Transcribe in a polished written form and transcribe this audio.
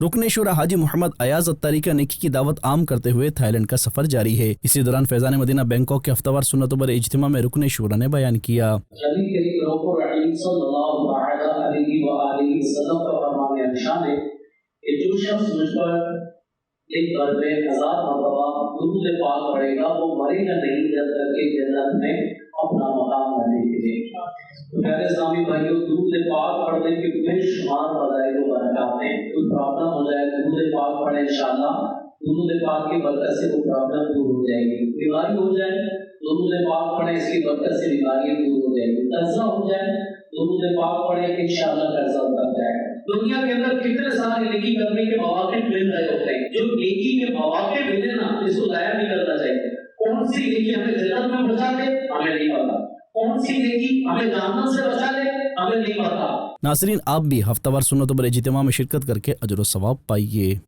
رکن شورا حاجی محمد ایاز اتاری کا نیکی کی دعوت عام کرتے ہوئے تھائی لینڈ کا سفر جاری ہے۔ اسی دوران فیضان مدینہ بینکاک کے ہفتہ وار سنت بر اجتماع میں رکن شورا نے بیان کیا۔ جو شخص مجھ پر ایک بار میں 1000 مرتبہ درود پاک پڑھے گا وہ مرے گا نہیں جب تک کہ جنت میں اپنا مقام نہ دیکھے۔ تو پیارے اسلامی بھائیوں، درود پاک پڑھنے کے بے شمار فضائل و برکات ہیں۔ کوئی پرابلم ہو جائے درود پاک پڑھیں، انشاءاللہ درود پاک کی برکت سے وہ پرابلم دور ہو جائے گی۔ بیماری ہو جائے درود پاک پڑھیں، اس کی برکت سے بیماریاں دور ہو جائیں گی۔ قرضہ ہو جائے درود پاک پڑھیں کہ انشاءاللہ قرضہ اتر جائے گا۔ دنیا کے اندر کتنے سارے نیکی کرنے کے مواقع مل رہے ہوتے ہیں، جو نیکی کے مواقع ملے نا اس کو ضائع نہیں کرنا چاہیے۔ کون سی نیکی ہمیں جنت میں پہنچا دے ہمیں نہیں پتا، کون سی نیکی ہمیں جہنم سے بچا دے ہمیں نہیں پتا۔ ناظرین، آپ بھی ہفتہ وار سنت بر اجتماع میں شرکت کر کے اجر و ثواب پائیے۔